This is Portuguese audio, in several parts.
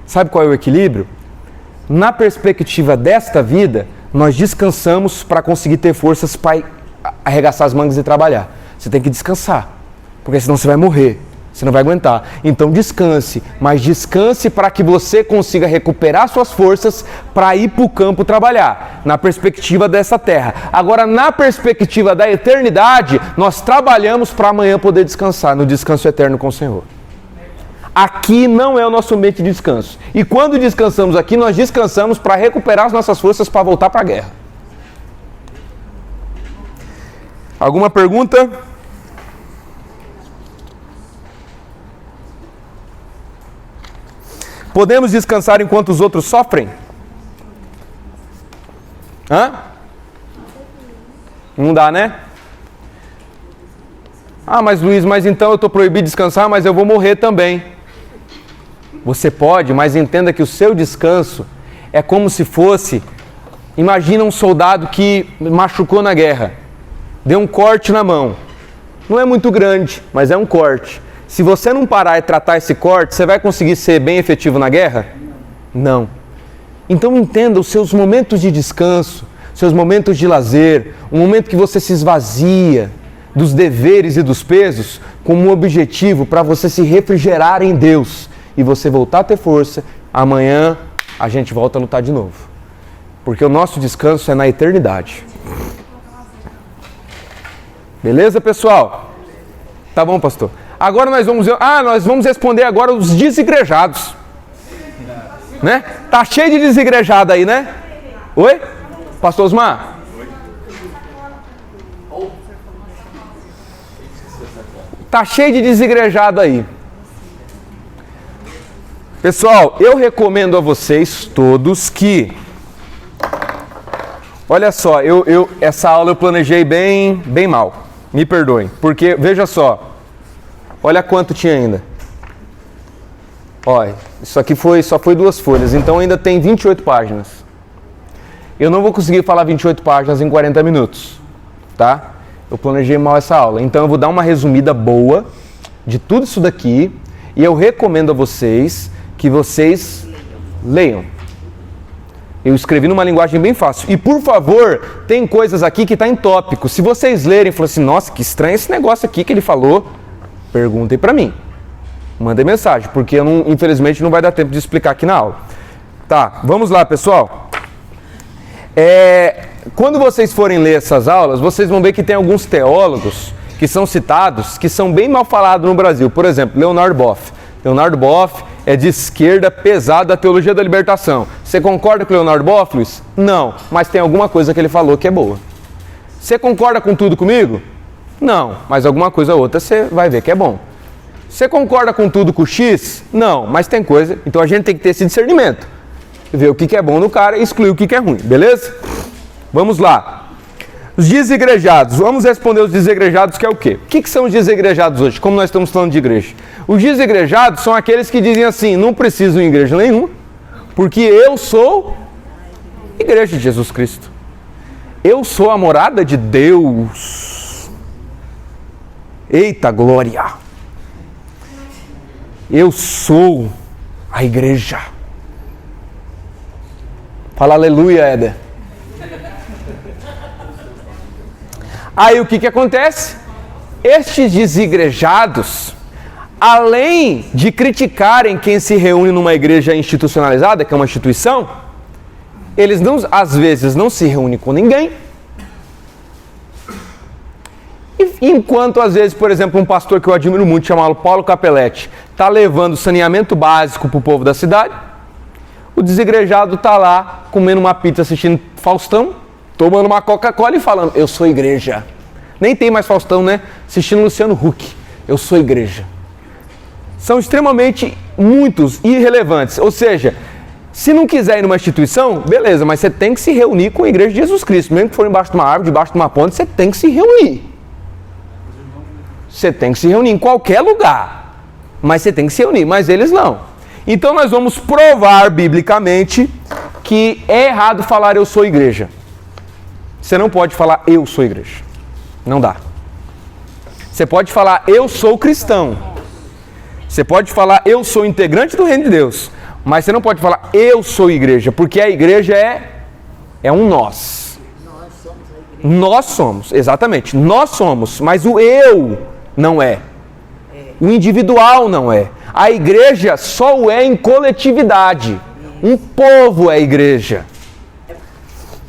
Sabe qual é o equilíbrio? Na perspectiva desta vida, nós descansamos para conseguir ter forças para arregaçar as mangas e trabalhar. Você tem que descansar, porque senão você vai morrer, você não vai aguentar. Então descanse, mas descanse para que você consiga recuperar suas forças para ir para o campo trabalhar, na perspectiva dessa terra. Agora, na perspectiva da eternidade, nós trabalhamos para amanhã poder descansar, no descanso eterno com o Senhor. Aqui não é o nosso ambiente de descanso. E quando descansamos aqui, nós descansamos para recuperar as nossas forças para voltar para a guerra. Alguma pergunta? Podemos descansar enquanto os outros sofrem? Não dá, né? Mas Luiz, então eu estou proibido de descansar, mas eu vou morrer também. Você pode, mas entenda que o seu descanso é como se fosse... Imagina um soldado que machucou na guerra, deu um corte na mão. Não é muito grande, mas é um corte. Se você não parar e tratar esse corte, você vai conseguir ser bem efetivo na guerra? Não. Então entenda os seus momentos de descanso, seus momentos de lazer, o momento que você se esvazia dos deveres e dos pesos, como um objetivo para você se refrigerar em Deus e você voltar a ter força. Amanhã a gente volta a lutar de novo. Porque o nosso descanso é na eternidade. Beleza, pessoal? Tá bom, pastor. Agora nós vamos responder agora os desigrejados. Né? Tá cheio de desigrejado aí, né? Oi? Pastor Osmar? Tá cheio de desigrejado aí. Pessoal, eu recomendo a vocês todos que... Olha só, essa aula eu planejei bem mal. Me perdoem. Porque, veja só. Olha quanto tinha ainda. Olha, isso aqui só foi 2 folhas, então ainda tem 28 páginas. Eu não vou conseguir falar 28 páginas em 40 minutos, tá? Eu planejei mal essa aula, então eu vou dar uma resumida boa de tudo isso daqui e eu recomendo a vocês que vocês leiam. Eu escrevi numa linguagem bem fácil. E por favor, tem coisas aqui que está em tópico. Se vocês lerem e falarem assim, nossa, que estranho esse negócio aqui que ele falou, perguntem para mim. Mandem mensagem, porque infelizmente não vai dar tempo de explicar aqui na aula. Tá, vamos lá, pessoal. Quando vocês forem ler essas aulas, vocês vão ver que tem alguns teólogos que são citados, que são bem mal falados no Brasil. Por exemplo, Leonardo Boff. Leonardo Boff é de esquerda pesada da teologia da libertação. Você concorda com o Leonardo Boff, Luiz? Não, mas tem alguma coisa que ele falou que é boa. Você concorda com tudo comigo? Não, mas alguma coisa ou outra você vai ver que é bom. Você concorda com tudo com o X? Não, mas tem coisa... Então a gente tem que ter esse discernimento. Ver o que é bom no cara e excluir o que é ruim, beleza? Vamos lá. Os desigrejados. Vamos responder os desigrejados, que é o quê? O que são os desigrejados hoje, como nós estamos falando de igreja? Os desigrejados são aqueles que dizem assim, não preciso ir em igreja nenhuma, porque eu sou igreja de Jesus Cristo. Eu sou a morada de Deus. Eita glória! Eu sou a igreja. Fala aleluia, Éder. Aí o que acontece? Estes desigrejados, além de criticarem quem se reúne numa igreja institucionalizada, que é uma instituição, eles às vezes não se reúnem com ninguém. Enquanto às vezes, por exemplo, um pastor que eu admiro muito, chamado Paulo Capelletti, está levando saneamento básico para o povo da cidade, o desigrejado está lá comendo uma pizza, assistindo Faustão, tomando uma Coca-Cola e falando, eu sou igreja. Nem tem mais Faustão, né? Assistindo Luciano Huck, eu sou igreja. São extremamente muitos irrelevantes. Ou seja, se não quiser ir numa instituição, beleza, mas você tem que se reunir com a igreja de Jesus Cristo. Mesmo que for embaixo de uma árvore, debaixo de uma ponte, você tem que se reunir. Você tem que se reunir em qualquer lugar. Mas você tem que se reunir, mas eles não. Então nós vamos provar biblicamente que é errado falar eu sou igreja. Você não pode falar eu sou igreja. Não dá. Você pode falar eu sou cristão. Você pode falar eu sou integrante do reino de Deus. Mas você não pode falar, eu sou igreja, porque a igreja é um nós. Nós somos a igreja. Nós somos, exatamente. Nós somos, mas o eu não é. O individual não é. A igreja só o é em coletividade. Um povo é a igreja.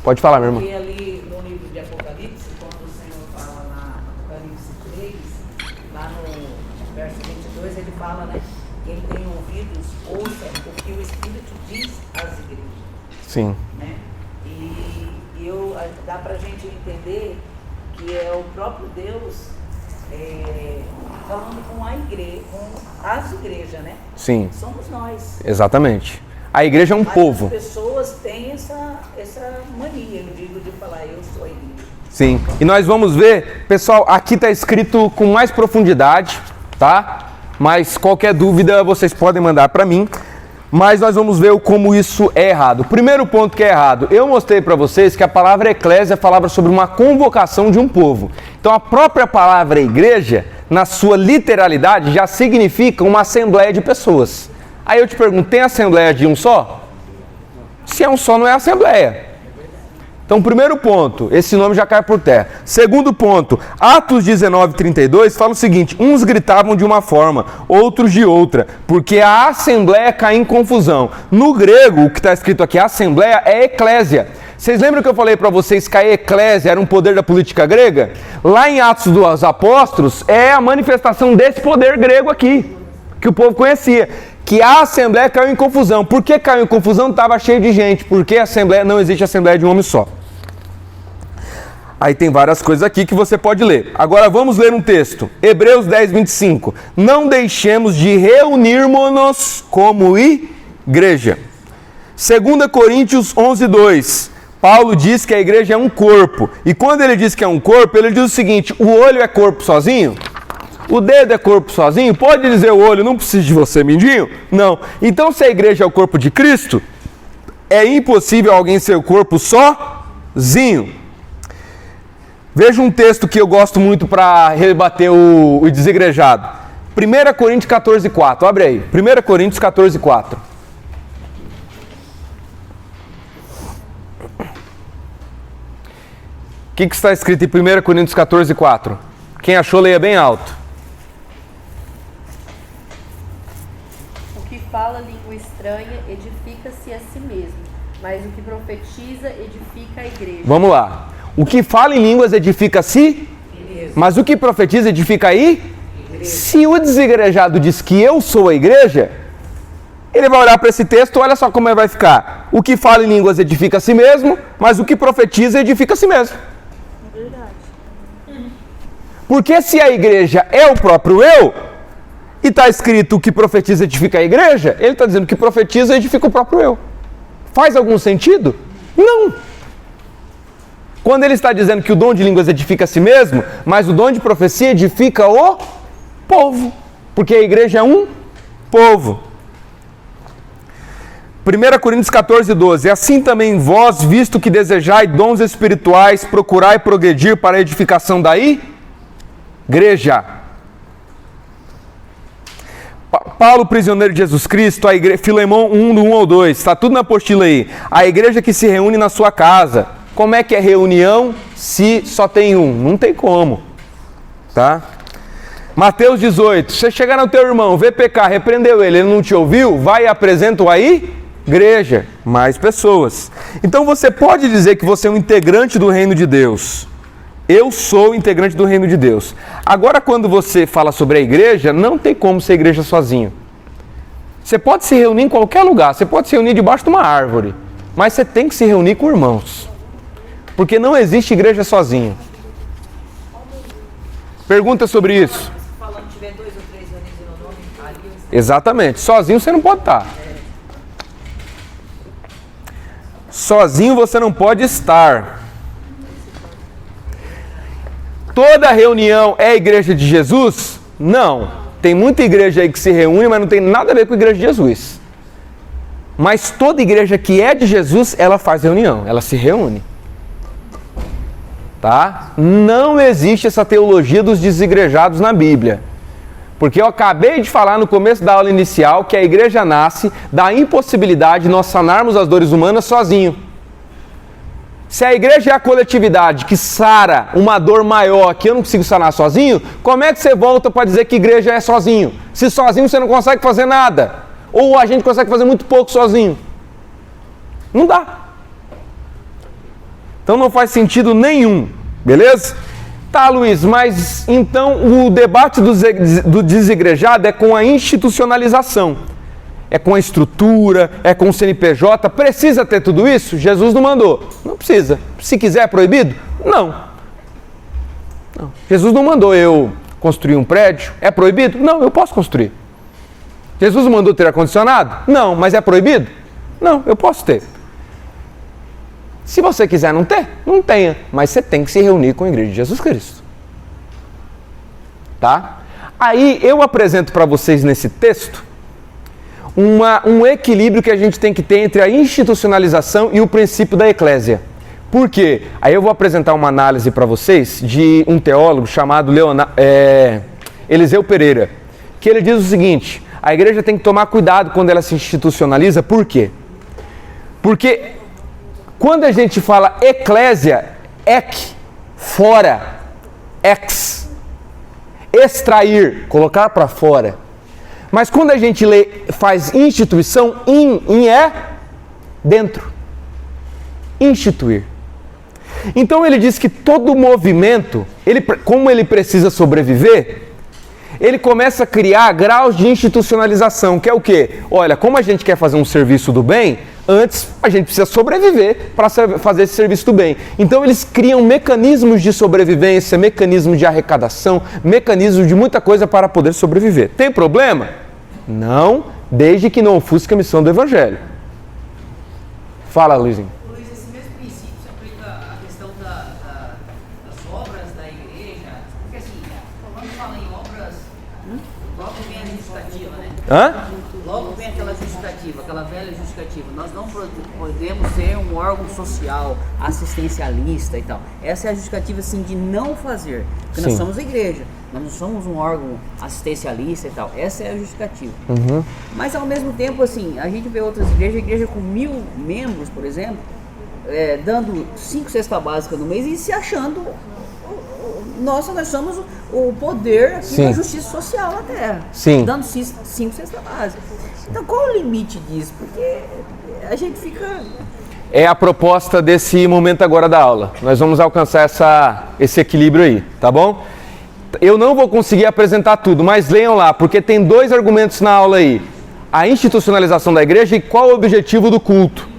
Pode falar, meu irmão. E ali no livro de Apocalipse, quando o Senhor fala lá no Apocalipse 3, lá no verso 22, ele fala, né? Quem tem ouvidos, ouça o que o Espírito diz às igrejas. Sim. Né? Dá pra gente entender que é o próprio Deus falando com a igreja, com as igrejas, né? Sim. Somos nós. Exatamente. A igreja é um povo. As pessoas têm essa mania, eu digo, de falar, eu sou a igreja. Sim. E nós vamos ver, pessoal, aqui está escrito com mais profundidade, tá? Mas qualquer dúvida vocês podem mandar para mim. Mas nós vamos ver como isso é errado. O primeiro ponto que é errado, eu mostrei para vocês que a palavra eclésia falava sobre uma convocação de um povo. Então a própria palavra igreja, na sua literalidade, já significa uma assembleia de pessoas. Aí eu te pergunto, tem assembleia de um só? Se é um só, não é assembleia. Então, primeiro ponto, esse nome já cai por terra. Segundo ponto, Atos 19:32 fala o seguinte: uns gritavam de uma forma, outros de outra, porque a assembleia cai em confusão. No grego, o que está escrito aqui, assembleia, é eclésia. Vocês lembram que eu falei para vocês que a eclésia era um poder da política grega? Lá em Atos dos Apóstolos, é a manifestação desse poder grego aqui, que o povo conhecia. Que a assembleia caiu em confusão. Por que caiu em confusão? Estava cheio de gente. Porque a assembleia, não existe assembleia de um homem só. Aí tem várias coisas aqui que você pode ler. Agora vamos ler um texto. Hebreus 10:25. Não deixemos de reunirmos-nos como igreja. 2 Coríntios 11:2. Paulo diz que a igreja é um corpo. E quando ele diz que é um corpo, ele diz o seguinte: o olho é corpo sozinho? O dedo é corpo sozinho? Pode dizer o olho, não precisa de você, mindinho? Não. Então, se a igreja é o corpo de Cristo, é impossível alguém ser o corpo sozinho. Veja um texto que eu gosto muito para rebater o desigrejado. 1 Coríntios 14:4. Abre aí. 1 Coríntios 14:4. O que está escrito em 1 Coríntios 14:4? Quem achou, leia bem alto. Fala língua estranha, edifica-se a si mesmo, mas o que profetiza, edifica a igreja. Vamos lá. O que fala em línguas edifica a si, mas o que profetiza edifica aí? Se o desigrejado diz que eu sou a igreja, ele vai olhar para esse texto, olha só como ele vai ficar. O que fala em línguas edifica a si mesmo, mas o que profetiza edifica a si mesmo. Verdade. Porque se a igreja é o próprio eu, e está escrito que profetiza edifica a igreja, ele está dizendo que profetiza edifica o próprio eu. Faz algum sentido? Não. Quando ele está dizendo que o dom de línguas edifica a si mesmo, mas o dom de profecia edifica o povo. Porque a igreja é um povo. 1 Coríntios 14:12. Assim também vós, visto que desejai dons espirituais, procurai progredir para a edificação da igreja. Paulo, prisioneiro de Jesus Cristo, a igreja, Filemão 1, do 1 ao 2, está tudo na apostila aí. A igreja que se reúne na sua casa. Como é que é reunião se só tem um? Não tem como. Tá? Mateus 18, você chegar no teu irmão, vê pecar, repreendeu ele não te ouviu, vai e apresenta-o aí, igreja, mais pessoas. Então você pode dizer que você é um integrante do reino de Deus. Eu sou integrante do reino de Deus. Agora, quando você fala sobre a igreja, não tem como ser igreja sozinho. Você pode se reunir em qualquer lugar, você pode se reunir debaixo de uma árvore, mas você tem que se reunir com irmãos. Porque não existe igreja sozinho. Pergunta sobre isso. Falando, tiver 2 ou 3 reunidos em meu nome, ali eu estou. Exatamente. Sozinho você não pode estar. Sozinho você não pode estar. Toda reunião é a igreja de Jesus? Não. Tem muita igreja aí que se reúne, mas não tem nada a ver com a igreja de Jesus. Mas toda igreja que é de Jesus, ela faz reunião, ela se reúne. Tá? Não existe essa teologia dos desigrejados na Bíblia. Porque eu acabei de falar no começo da aula inicial que a igreja nasce da impossibilidade de nós sanarmos as dores humanas sozinho. Se a igreja é a coletividade que sara uma dor maior que eu não consigo sanar sozinho, como é que você volta para dizer que igreja é sozinho? Se sozinho você não consegue fazer nada. Ou a gente consegue fazer muito pouco sozinho. Não dá. Então não faz sentido nenhum, beleza? Tá, Luiz, mas então o debate do desigrejado é com a institucionalização. É com a estrutura, é com o CNPJ. Precisa ter tudo isso? Jesus não mandou. Não precisa. Se quiser é proibido? Não. Jesus não mandou eu construir um prédio. É proibido? Não, eu posso construir. Jesus não mandou ter ar-condicionado? Não, mas é proibido? Não, eu posso ter. Se você quiser não ter, não tenha. Mas você tem que se reunir com a igreja de Jesus Cristo. Tá? Aí eu apresento para vocês nesse texto um equilíbrio que a gente tem que ter entre a institucionalização e o princípio da eclésia. Por quê? Aí eu vou apresentar uma análise para vocês de um teólogo chamado Eliseu Pereira, que ele diz o seguinte: a igreja tem que tomar cuidado quando ela se institucionaliza. Por quê? Porque quando a gente fala eclésia, fora, extrair, colocar para fora. Mas quando a gente faz instituição, é dentro. Instituir. Então ele diz que todo movimento, como ele precisa sobreviver, ele começa a criar graus de institucionalização, que é o quê? Olha, como a gente quer fazer um serviço do bem, antes a gente precisa sobreviver para fazer esse serviço do bem. Então eles criam mecanismos de sobrevivência, mecanismos de arrecadação, mecanismos de muita coisa para poder sobreviver. Tem problema? Não, desde que não ofusque a missão do Evangelho. Fala, Luizinho. Luiz, esse mesmo princípio se aplica à questão das obras da igreja, porque assim, quando fala em obras, logo vem a justificativa, né? Logo vem aquela justificativa, aquela velha justificativa. Nós não podemos ser um órgão social, assistencialista e tal. Essa é a justificativa, assim, de não fazer. Porque nós somos a igreja, nós não somos um órgão assistencialista e tal. Essa é a justificativa. Mas, ao mesmo tempo, assim, a gente vê outras igrejas, igreja com 1000 membros, por exemplo, dando 5 cestas básicas no mês e se achando... Nossa, nós somos o poder aqui da justiça social na Terra. Dando 5 cestas básicas. Então, qual o limite disso? Porque a gente fica... É a proposta desse momento agora da aula. Nós vamos alcançar esse equilíbrio aí, tá bom? Eu não vou conseguir apresentar tudo, mas leiam lá, porque tem 2 argumentos na aula aí. A institucionalização da igreja e qual o objetivo do culto.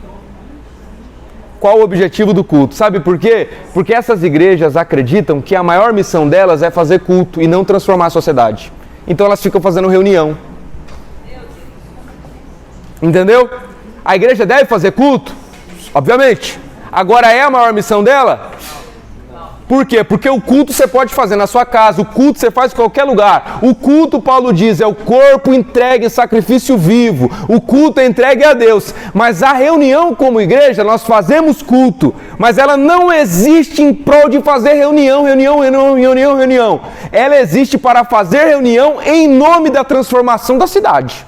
Qual o objetivo do culto? Sabe por quê? Porque essas igrejas acreditam que a maior missão delas é fazer culto e não transformar a sociedade. Então elas ficam fazendo reunião. Entendeu? A igreja deve fazer culto? Obviamente. Agora é a maior missão dela? Por quê? Porque o culto você pode fazer na sua casa, o culto você faz em qualquer lugar. O culto, Paulo diz, é o corpo entregue em sacrifício vivo. O culto é entregue a Deus. Mas a reunião como igreja, nós fazemos culto, mas ela não existe em prol de fazer reunião. Ela existe para fazer reunião em nome da transformação da cidade.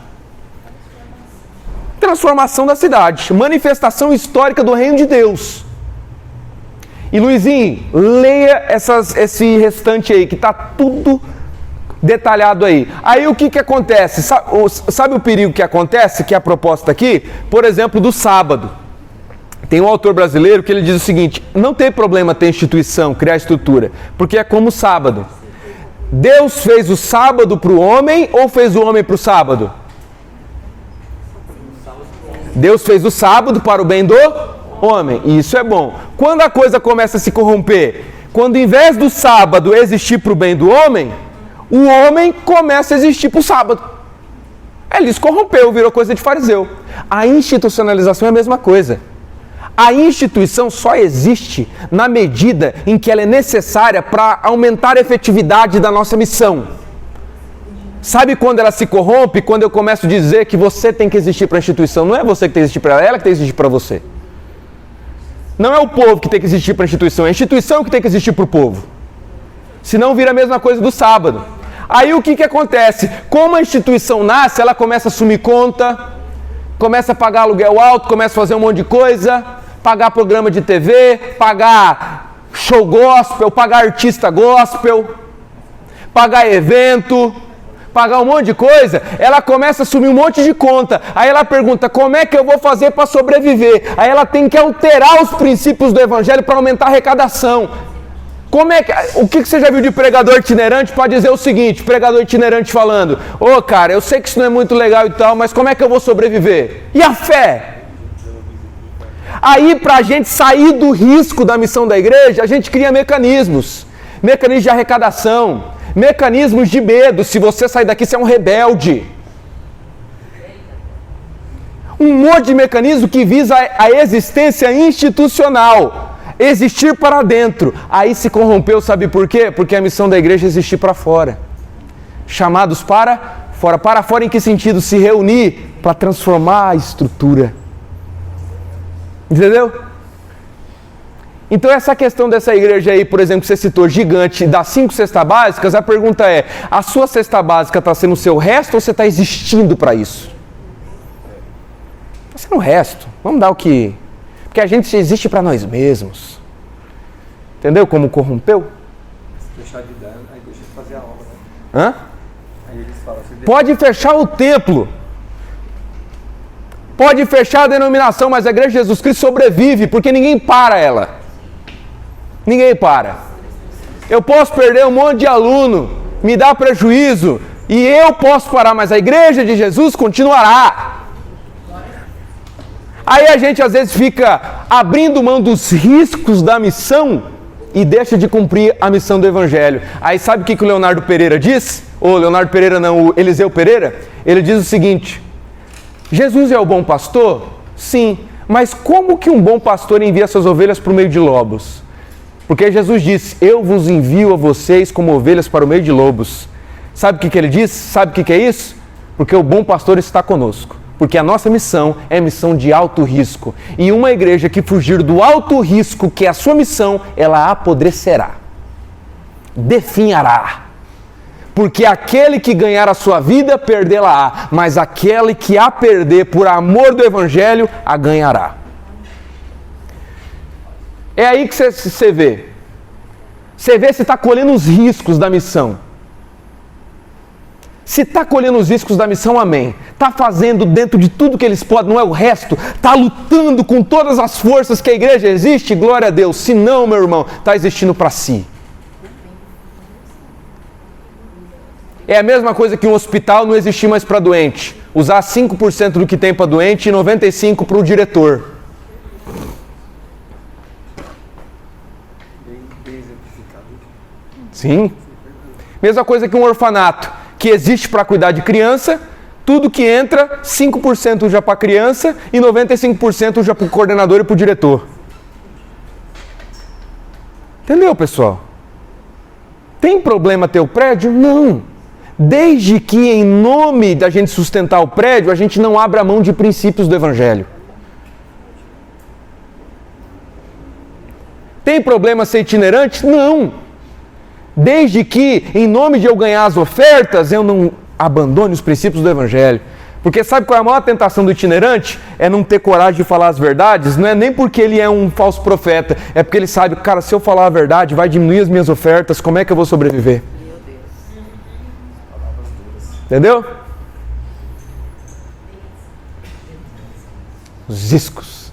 Transformação da cidade, manifestação histórica do reino de Deus. E Luizinho, leia esse restante aí, que está tudo detalhado aí. Aí o que acontece? Sabe o perigo que acontece, que é a proposta aqui? Por exemplo, do sábado. Tem um autor brasileiro que ele diz o seguinte: não tem problema ter instituição, criar estrutura, porque é como o sábado. Deus fez o sábado para o homem ou fez o homem para o sábado? Deus fez o sábado para o bem do homem, e isso é bom. Quando a coisa começa a se corromper, quando em vez do sábado existir para o bem do homem, o homem começa a existir para o sábado. Ele se corrompeu, virou coisa de fariseu. A institucionalização é a mesma coisa. A instituição só existe na medida em que ela é necessária para aumentar a efetividade da nossa missão. Sabe quando ela se corrompe? Quando eu começo a dizer que você tem que existir para a instituição. Não é você que tem que existir para ela, é ela que tem que existir para você. Não é o povo que tem que existir para a instituição que tem que existir para o povo. Senão vira a mesma coisa do sábado. Aí o que acontece? Como a instituição nasce, ela começa a assumir conta, começa a pagar aluguel alto, começa a fazer um monte de coisa, pagar programa de TV, pagar show gospel, pagar artista gospel, pagar evento, pagar um monte de coisa. Ela começa a assumir um monte de conta. Aí ela pergunta, como é que eu vou fazer para sobreviver? Aí ela tem que alterar os princípios do evangelho para aumentar a arrecadação. O que você já viu de pregador itinerante para dizer o seguinte, pregador itinerante falando, cara, eu sei que isso não é muito legal e tal, mas como é que eu vou sobreviver? E a fé? Aí, para a gente sair do risco da missão da igreja, a gente cria mecanismos de arrecadação, mecanismos de medo. Se você sair daqui, você é um rebelde. Um monte de mecanismo que visa a existência institucional, existir para dentro. Aí se corrompeu, sabe por quê? Porque a missão da igreja é existir para fora. Chamados para fora. Para fora em que sentido? Se reunir para transformar a estrutura. Entendeu? Então essa questão dessa igreja aí, por exemplo, que você citou, gigante, das 5 cestas básicas, a pergunta é, a sua cesta básica está sendo o seu resto ou você está existindo para isso? Está sendo o resto. Vamos dar o que... Porque a gente existe para nós mesmos. Entendeu como corrompeu? Se deixar de dar, aí deixa de fazer a obra. Hã? Aí eles falam, pode fechar o templo. Pode fechar a denominação, mas a igreja de Jesus Cristo sobrevive, porque ninguém para ela. Ninguém para. Eu posso perder um monte de aluno, me dá prejuízo, e eu posso parar, mas a igreja de Jesus continuará. Aí a gente às vezes fica abrindo mão dos riscos da missão e deixa de cumprir a missão do evangelho. Aí sabe o que o Leonardo Pereira diz? Ou Leonardo Pereira não, o Eliseu Pereira? Ele diz o seguinte: Jesus é o bom pastor? Sim, mas como que um bom pastor envia suas ovelhas para o meio de lobos? Porque Jesus disse, eu vos envio a vocês como ovelhas para o meio de lobos. Sabe o que ele diz? Sabe o que é isso? Porque o bom pastor está conosco. Porque a nossa missão é missão de alto risco. E uma igreja que fugir do alto risco, que é a sua missão, ela apodrecerá, definhará. Porque aquele que ganhar a sua vida, perdê-la-á. Mas aquele que a perder por amor do evangelho, a ganhará. É aí que você vê. Você vê se está colhendo os riscos da missão. Se está colhendo os riscos da missão, amém. Está fazendo dentro de tudo que eles podem, não é o resto. Está lutando com todas as forças que a igreja existe, glória a Deus. Se não, meu irmão, está existindo para si. É a mesma coisa que um hospital não existir mais para doente. Usar 5% do que tem para doente e 95% para o diretor. bem exemplificado. Sim. Mesma coisa que um orfanato, que existe para cuidar de criança, tudo que entra, 5% já para a criança e 95% já para o coordenador e para o diretor. Entendeu, pessoal? Tem problema ter o prédio? Não. Desde que, em nome da gente sustentar o prédio, a gente não abra mão de princípios do Evangelho. Tem problema ser itinerante? Não. Desde que, em nome de eu ganhar as ofertas, eu não abandone os princípios do Evangelho. Porque sabe qual é a maior tentação do itinerante? É não ter coragem de falar as verdades. Não é nem porque ele é um falso profeta, é porque ele sabe, cara, se eu falar a verdade, vai diminuir as minhas ofertas, como é que eu vou sobreviver? Entendeu? Os riscos.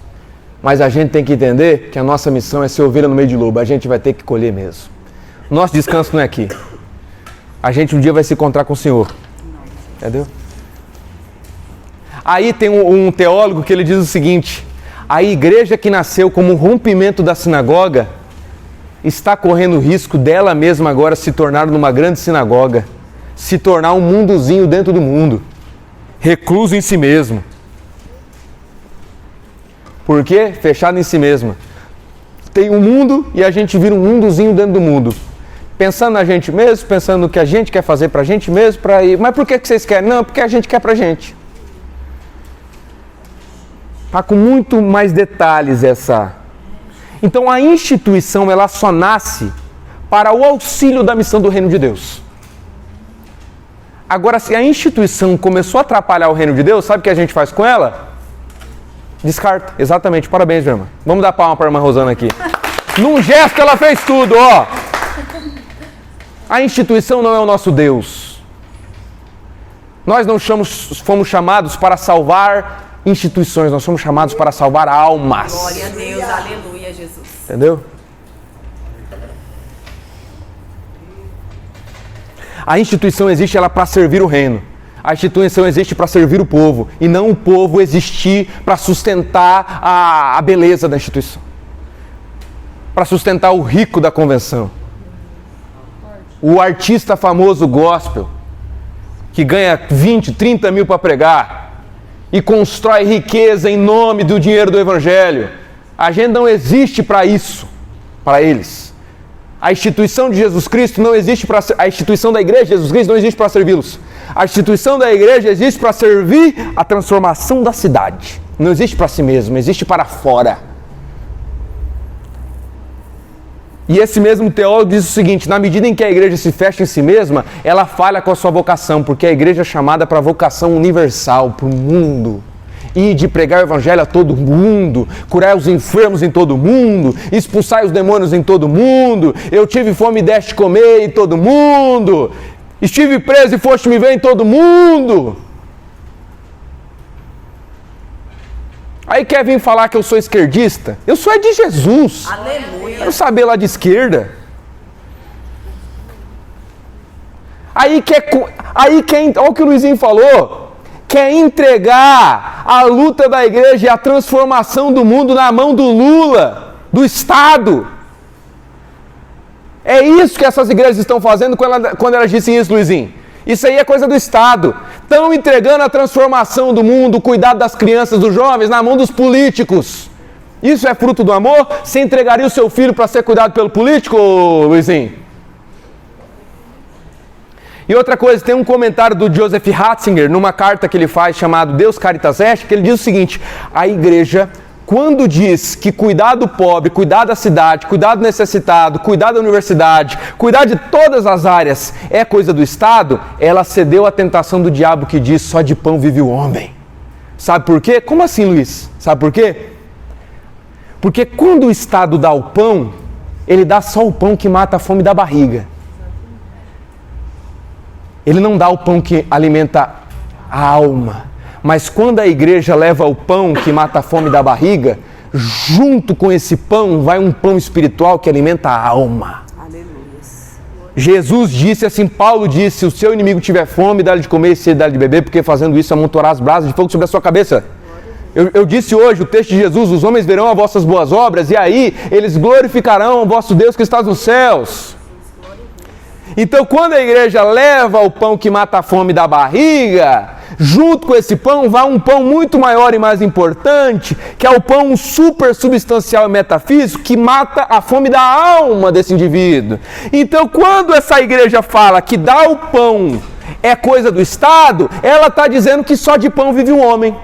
Mas a gente tem que entender que a nossa missão é ser ovelha no meio de lobo. A gente vai ter que colher mesmo. Nosso descanso não é aqui. A gente um dia vai se encontrar com o Senhor. Entendeu? Aí tem um teólogo que ele diz o seguinte: a igreja que nasceu como um rompimento da sinagoga está correndo o risco dela mesma agora se tornar numa grande sinagoga, se tornar um mundozinho dentro do mundo, recluso em si mesmo. Por quê? Fechado em si mesma. Tem um mundo e a gente vira um mundozinho dentro do mundo. Pensando na gente mesmo, pensando no que a gente quer fazer pra gente mesmo, pra ir. Mas por que vocês querem? Não, porque a gente quer pra gente. Tá com muito mais detalhes essa. Então a instituição, ela só nasce para o auxílio da missão do reino de Deus. Agora, se a instituição começou a atrapalhar o reino de Deus, sabe o que a gente faz com ela? Descarta. Exatamente. Parabéns, minha irmã. Vamos dar palma para a irmã Rosana aqui. Num gesto ela fez tudo, ó. A instituição não é o nosso Deus. Nós não fomos chamados para salvar instituições, nós somos chamados para salvar almas. Glória a Deus, aleluia, Jesus. Entendeu? A instituição existe ela para servir o reino. A instituição existe para servir o povo. E não o povo existir para sustentar a beleza da instituição. Para sustentar o rico da convenção. O artista famoso gospel, que ganha 20, 30 mil para pregar e constrói riqueza em nome do dinheiro do evangelho. A gente não existe para isso, para eles. A instituição de Jesus Cristo não existe para... A instituição da igreja de Jesus Cristo não existe para servi-los. A instituição da igreja existe para servir a transformação da cidade. Não existe para si mesmo, existe para fora. E esse mesmo teólogo diz o seguinte: na medida em que a igreja se fecha em si mesma, ela falha com a sua vocação, porque a igreja é chamada para a vocação universal, para o mundo. E de pregar o evangelho a todo mundo, curar os enfermos em todo mundo, expulsar os demônios em todo mundo. Eu tive fome e deste comer em todo mundo. Estive preso e foste me ver em todo mundo. Aí quer vir falar que eu sou esquerdista? Eu sou de Jesus. Aleluia. Quero saber lá de esquerda. Aí quer, olha o que o Luizinho falou. Quer entregar a luta da igreja e a transformação do mundo na mão do Lula, do Estado. É isso que essas igrejas estão fazendo quando elas dizem isso, Luizinho. Isso aí é coisa do Estado. Estão entregando a transformação do mundo, o cuidado das crianças, dos jovens, na mão dos políticos. Isso é fruto do amor? Você entregaria o seu filho para ser cuidado pelo político, Luizinho? E outra coisa, tem um comentário do Joseph Ratzinger, numa carta que ele faz, chamado Deus Caritas Est, que ele diz o seguinte: a igreja, quando diz que cuidar do pobre, cuidar da cidade, cuidar do necessitado, cuidar da universidade, cuidar de todas as áreas é coisa do Estado, ela cedeu à tentação do diabo que diz: só de pão vive o homem. Sabe por quê? Como assim, Luiz? Sabe por quê? Porque quando o Estado dá o pão, ele dá só o pão que mata a fome da barriga. Ele não dá o pão que alimenta a alma. Mas quando a igreja leva o pão que mata a fome da barriga, junto com esse pão vai um pão espiritual que alimenta a alma. Aleluia. Jesus disse assim, Paulo disse: se o seu inimigo tiver fome, dá-lhe de comer e sede, dá-lhe de beber, porque fazendo isso amontoará as brasas de fogo sobre a sua cabeça. Eu disse hoje, o texto de Jesus: os homens verão as vossas boas obras e aí eles glorificarão o vosso Deus que está nos céus. Então, quando a igreja leva o pão que mata a fome da barriga, junto com esse pão vai um pão muito maior e mais importante, que é o pão super substancial e metafísico, que mata a fome da alma desse indivíduo. Então, quando essa igreja fala que dar o pão é coisa do Estado, ela está dizendo que só de pão vive um homem.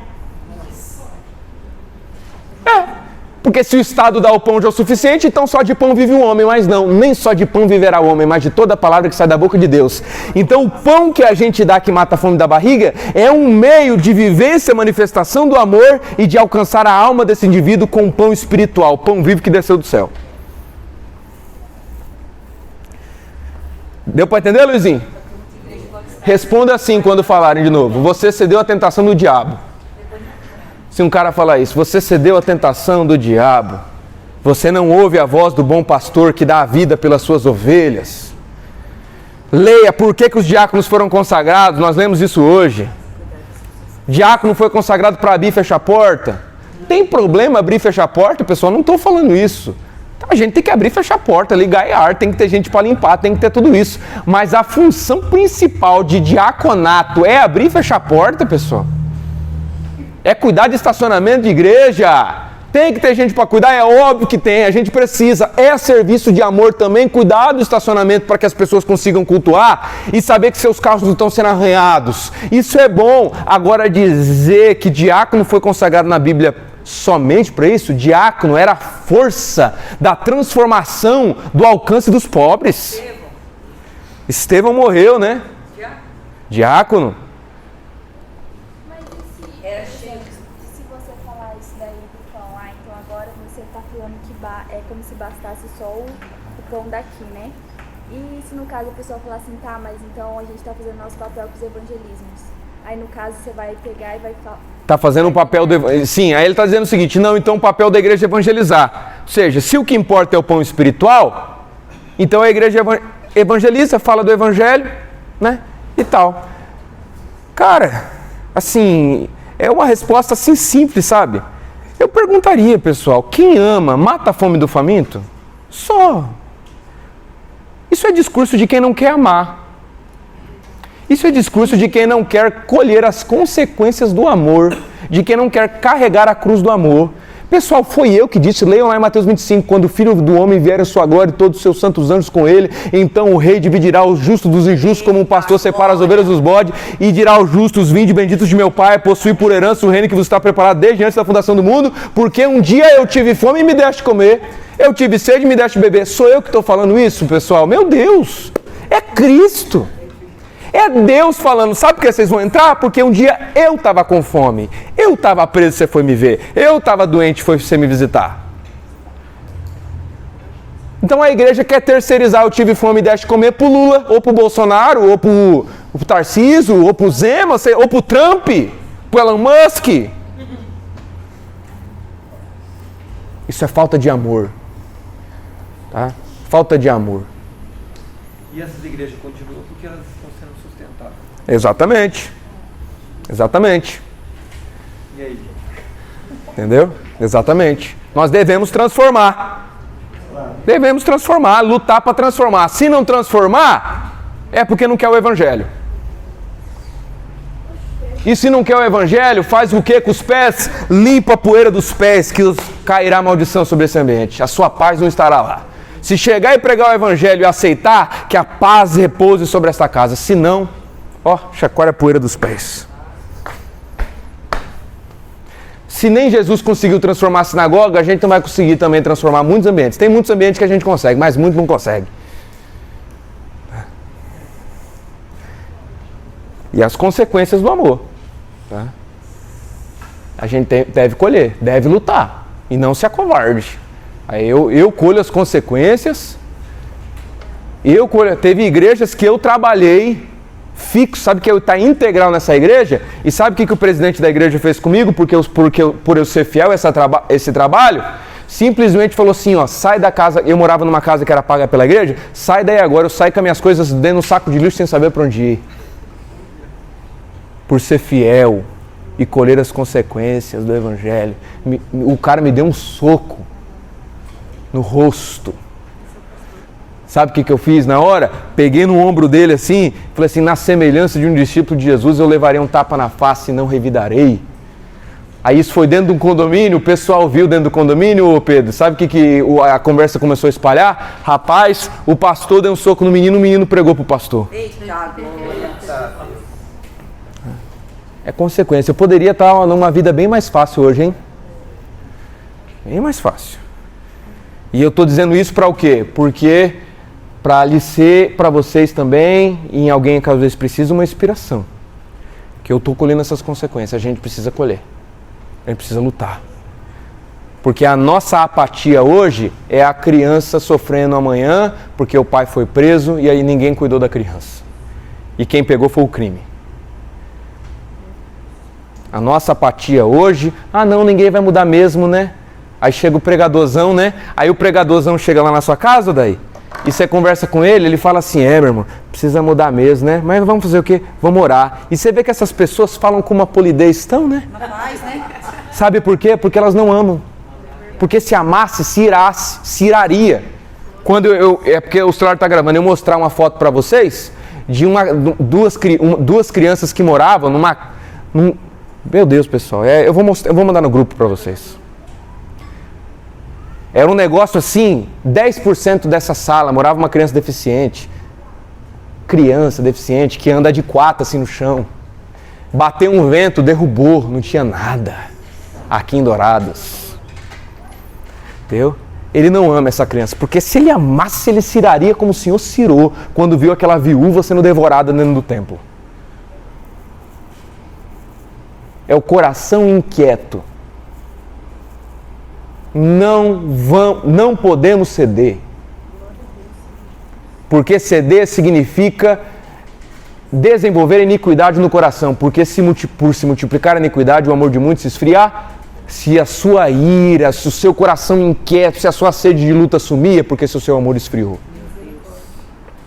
Porque se o Estado dá o pão já é o suficiente, então só de pão vive um homem. Mas não, nem só de pão viverá o homem, mas de toda a palavra que sai da boca de Deus. Então o pão que a gente dá que mata a fome da barriga é um meio de vivência, manifestação do amor e de alcançar a alma desse indivíduo com o pão espiritual, pão vivo que desceu do céu. Deu para entender, Luizinho? Responda assim quando falarem de novo: você cedeu à tentação do diabo. Se um cara falar isso: você cedeu à tentação do diabo, você não ouve a voz do bom pastor que dá a vida pelas suas ovelhas. Leia por que os diáconos foram consagrados, nós lemos isso hoje. Diácono foi consagrado para abrir e fechar a porta. Tem problema abrir e fechar a porta, pessoal? Não estou falando isso. A gente tem que abrir e fechar a porta, ligar e ar, tem que ter gente para limpar, tem que ter tudo isso. Mas a função principal de diaconato é abrir e fechar a porta, pessoal. É cuidar de estacionamento de igreja. Tem que ter gente para cuidar, é óbvio que tem, a gente precisa. É serviço de amor também, cuidar do estacionamento para que as pessoas consigam cultuar e saber que seus carros não estão sendo arranhados. Isso é bom. Agora, dizer que diácono foi consagrado na Bíblia somente para isso, diácono era a força da transformação do alcance dos pobres. Estevão morreu, né? Diácono. Mas e se você falar isso daí do pão? Ah, então agora você está falando que é como se bastasse só o pão daqui, né? E se no caso a pessoa falar assim, tá, mas então a gente está fazendo nosso papel com os evangelismos. Aí no caso você vai pegar e vai falar... Está fazendo um papel... Sim, aí ele está dizendo o seguinte, não, então o papel da igreja é evangelizar. Ou seja, se o que importa é o pão espiritual, então a igreja evangeliza, fala do evangelho, né? E tal. Cara, assim, é uma resposta assim simples, sabe? Eu perguntaria, pessoal, quem ama, mata a fome do faminto? Só. Isso é discurso de quem não quer amar. Isso é discurso de quem não quer colher as consequências do amor, de quem não quer carregar a cruz do amor. Pessoal, foi eu que disse, leiam lá em Mateus 25, quando o Filho do Homem vier a sua glória e todos os seus santos anjos com ele, então o rei dividirá os justos dos injustos, como um pastor separa as ovelhas dos bodes, e dirá aos justos, vinde benditos de meu Pai, possui por herança o reino que vos está preparado desde antes da fundação do mundo, porque um dia eu tive fome e me deste comer, eu tive sede e me deste beber. Sou eu que estou falando isso, pessoal? Meu Deus! É Cristo! É Deus falando, sabe por que vocês vão entrar? Porque um dia eu estava com fome, eu estava preso, você foi me ver, eu estava doente, foi você me visitar. Então a igreja quer terceirizar, eu tive fome e deste comer pro Lula, ou pro Bolsonaro, ou pro Tarcísio, ou pro Zema, ou pro Trump, pro Elon Musk. Isso é falta de amor. Tá? Falta de amor. E essas igrejas continuam porque elas estão sendo sustentadas. Exatamente. Exatamente. E aí? Entendeu? Exatamente. Nós devemos transformar. Devemos transformar, lutar para transformar. Se não transformar, é porque não quer o evangelho. E se não quer o evangelho, faz o que com os pés? Limpa a poeira dos pés, que cairá maldição sobre esse ambiente. A sua paz não estará lá. Se chegar e pregar o evangelho e aceitar, que a paz repouse sobre esta casa. Se não, chacoalha a poeira dos pés. Se nem Jesus conseguiu transformar a sinagoga, a gente não vai conseguir também transformar muitos ambientes. Tem muitos ambientes que a gente consegue, mas muitos não consegue. E as consequências do amor. Tá? A gente deve colher, deve lutar. E não se acovarde. Aí eu colho as consequências. Teve igrejas que eu trabalhei fixo, sabe que eu estou integral nessa igreja? E sabe o que o presidente da igreja fez comigo? Por eu ser fiel a esse trabalho? Simplesmente falou assim, sai da casa, eu morava numa casa que era paga pela igreja, sai daí agora, eu saio com as minhas coisas dentro de um saco de lixo sem saber para onde ir. Por ser fiel e colher as consequências do evangelho. O cara me deu um soco no rosto. Sabe o que eu fiz na hora? Peguei no ombro dele assim, falei assim, na semelhança de um discípulo de Jesus, eu levarei um tapa na face e não revidarei. Aí isso foi dentro de um condomínio, o pessoal viu dentro do condomínio, Pedro, sabe o que a conversa começou a espalhar? Rapaz, o pastor deu um soco no menino, o menino pregou pro pastor. Eita, É consequência. Eu poderia estar numa vida bem mais fácil hoje, hein? Bem mais fácil. E eu estou dizendo isso para o quê? Porque para lhe ser para vocês também, e em alguém que às vezes precisa, uma inspiração. Que eu estou colhendo essas consequências. A gente precisa colher. A gente precisa lutar. Porque a nossa apatia hoje é a criança sofrendo amanhã porque o pai foi preso e aí ninguém cuidou da criança. E quem pegou foi o crime. A nossa apatia hoje, não, ninguém vai mudar mesmo, né? Aí chega o pregadorzão, né? Aí o pregadorzão chega lá na sua casa, daí, e você conversa com ele, ele fala assim, meu irmão, precisa mudar mesmo, né? Mas vamos fazer o quê? Vamos orar. E você vê que essas pessoas falam com uma polidez tão, né? Rapaz, né? Sabe por quê? Porque elas não amam. Porque se amasse, se iraria. Quando é porque o celular está gravando, eu mostrar uma foto para vocês de duas crianças que moravam meu Deus, pessoal, eu vou mandar no grupo para vocês. Era um negócio assim, 10% dessa sala morava uma criança deficiente. Criança deficiente que anda de 4 assim no chão. Bateu um vento, derrubou, não tinha nada. Aqui em Dourados. Entendeu? Ele não ama essa criança, porque se ele amasse, ele se iraria como o Senhor se irou quando viu aquela viúva sendo devorada dentro do templo. é o coração inquieto. Não podemos ceder. Porque ceder significa desenvolver iniquidade no coração. Porque por se multiplicar a iniquidade, o amor de muitos se esfriar. Se a sua ira, se o seu coração inquieto, se a sua sede de luta sumir, é porque se o seu amor esfriou.